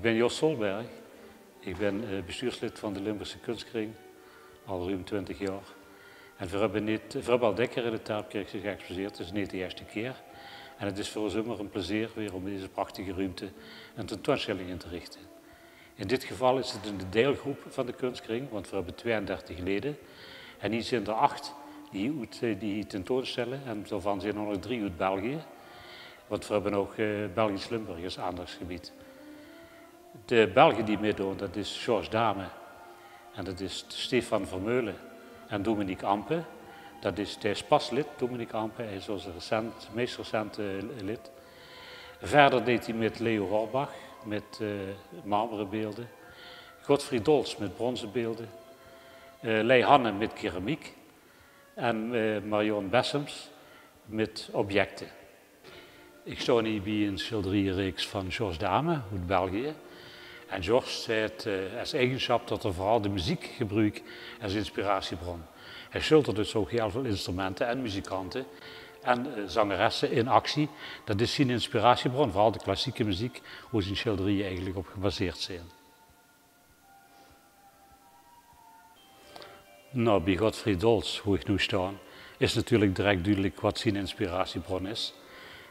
ben Jos Solberg. Ik ben bestuurslid van de Limburgse Kunstkring, al ruim 20 jaar. En we hebben al dikker in de Terpkerkse geëxposeerd, het is niet de eerste keer. En het is voor ons immer een plezier weer om deze prachtige ruimte een tentoonstelling in te richten. In dit geval is het een deelgroep van de Kunstkring, want we hebben 32 leden. En hier zijn er 8 die tentoonstellen en daarvan zijn er nog 3 uit België. Want we hebben ook Belgisch-Limburg als aandachtsgebied. De Belgen die meedoen, dat is Georges Dame en dat is Stefan Vermeulen en Dominique Ampe. Hij is pas lid, Dominique Ampe, hij is onze meest recente lid. Verder deed hij met Leo Horbach met marmeren beelden, Godfried Dolz met bronzen beelden, Lei Hanne met keramiek en Marion Bessems met objecten. Ik sta nu bij een schilderijenreeks van Georges Dame uit België. En Georges zei het als eigenschap dat er vooral de muziek gebruikt als inspiratiebron. Hij schildert dus ook heel veel instrumenten en muzikanten en zangeressen in actie. Dat is zijn inspiratiebron, vooral de klassieke muziek, hoe zijn schilderijen eigenlijk op gebaseerd zijn. Nou, bij Godfried Dolz, hoe ik nu sta, is natuurlijk direct duidelijk wat zijn inspiratiebron is.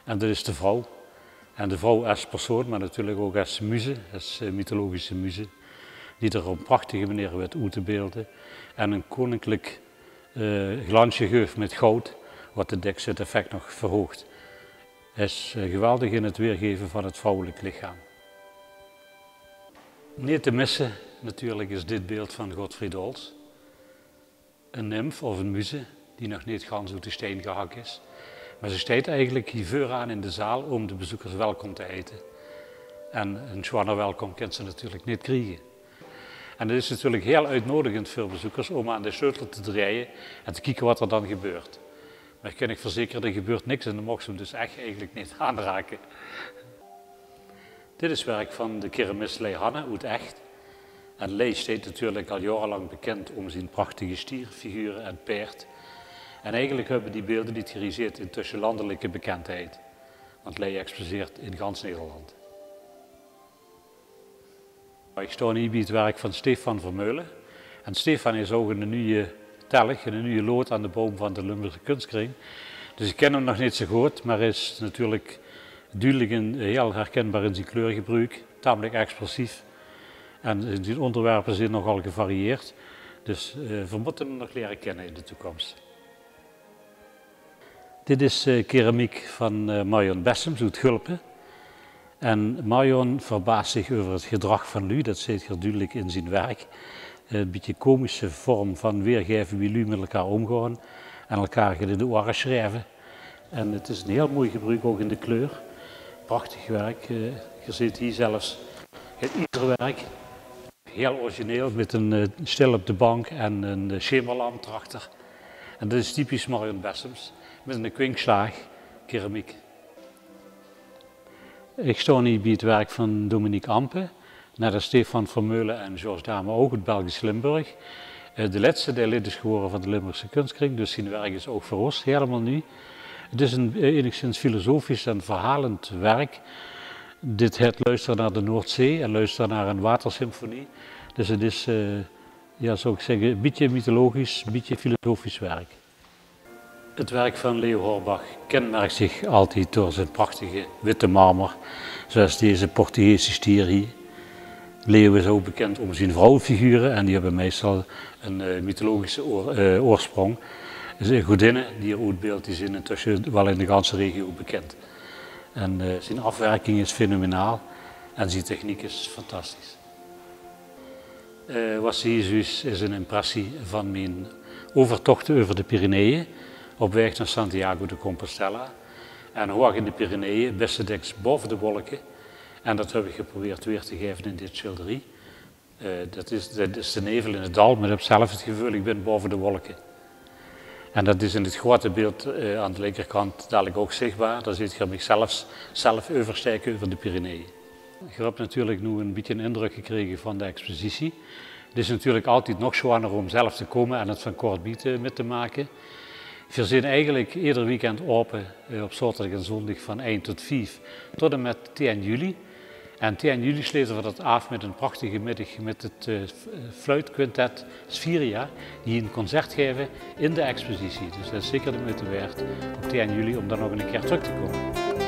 En dat is de vrouw. En de vrouw als persoon, maar natuurlijk ook als muze, als mythologische muze, die er op een prachtige manier werd uit te beelden. En een koninklijk glansje geeft met goud, wat de dekzet effect nog verhoogt. Hij is geweldig in het weergeven van het vrouwelijk lichaam. Niet te missen natuurlijk is dit beeld van Godfried Dolz. Een nymf of een muze die nog niet gans uit de steen gehakt is. Maar ze staat eigenlijk hier vooraan in de zaal om de bezoekers welkom te heten. En een zwanger welkom kan ze natuurlijk niet krijgen. En het is natuurlijk heel uitnodigend voor bezoekers om aan de sleutel te draaien en te kijken wat er dan gebeurt. Maar ik kan ik verzekeren, er gebeurt niks en dan mag ze hem dus echt eigenlijk niet aanraken. Dit is werk van de keramist Lei Hanne uit Echt. En Lei staat natuurlijk al jarenlang bekend om zijn prachtige stierfiguren en paard. En eigenlijk hebben die beelden niet gerealiseerd intussen landelijke bekendheid. Want Lei exposeert in gans Nederland. Ik sta hier bij het werk van Stefan Vermeulen. En Stefan is ook een nieuwe telg, een nieuwe lood aan de boom van de Limburgse Kunstkring. Dus ik ken hem nog niet zo goed, maar hij is natuurlijk duidelijk heel herkenbaar in zijn kleurgebruik, tamelijk expressief. En die onderwerpen zijn nogal gevarieerd. Dus we moeten hem nog leren kennen in de toekomst. Dit is keramiek van Marion Bessems uit Gulpen. En Marion verbaast zich over het gedrag van Lu, dat zit hier duidelijk in zijn werk. Een beetje komische vorm van weergeven wie Lu met elkaar omgaan en elkaar in de oren schrijven. En het is een heel mooi gebruik ook in de kleur. Prachtig werk. Je ziet hier zelfs het ijzerwerk. Heel origineel met een stil op de bank en een schemerlamp erachter. En dat is typisch Marion Bessems met een kwinkslaag keramiek. Ik sta hier bij het werk van Dominique Ampe, net als Stefan Vermeulen en Georges Dame ook uit Belgisch-Limburg. De laatste lid is geworden van de Limburgse Kunstkring, dus zijn werk is ook voor ons helemaal nieuw. Het is een enigszins filosofisch en verhalend werk. Dit het luisteren naar de Noordzee en luisteren naar een watersymfonie. Dus het is, ja, zou ik zeggen, een beetje mythologisch, een beetje filosofisch werk. Het werk van Leo Horbach kenmerkt zich altijd door zijn prachtige witte marmer, zoals deze Portugese stier hier. Leo is ook bekend om zijn vrouwenfiguren en die hebben meestal een mythologische oorsprong. Zijn godinnen die er uitbeeldt, die zijn intussen wel in de ganse regio bekend. En zijn afwerking is fenomenaal en zijn techniek is fantastisch. Wat je hier ziet is een impressie van mijn overtochten over de Pyreneeën op weg naar Santiago de Compostela. En hoog in de Pyreneeën, bestedeks boven de wolken. En dat heb ik geprobeerd weer te geven in dit schilderij. Dat is de nevel in het dal, maar ik heb zelf het gevoel, ik ben boven de wolken. En dat is in het grote beeld aan de linkerkant dadelijk ook zichtbaar. Daar zie je mezelf zelf oversteken over de Pyreneeën. Ik heb natuurlijk nu een beetje een indruk gekregen van de expositie. Het is natuurlijk altijd nog zwaarder om zelf te komen en het van kort bieden mee te maken. We zijn eigenlijk ieder weekend open op zaterdag en zondag van 1 tot 5 tot en met 10 juli. En 10 juli sluiten we dat af met een prachtige middag met het fluitquintet Sfiria, die een concert geven in de expositie. Dus dat is zeker de moeite waard op 10 juli om dan nog een keer terug te komen.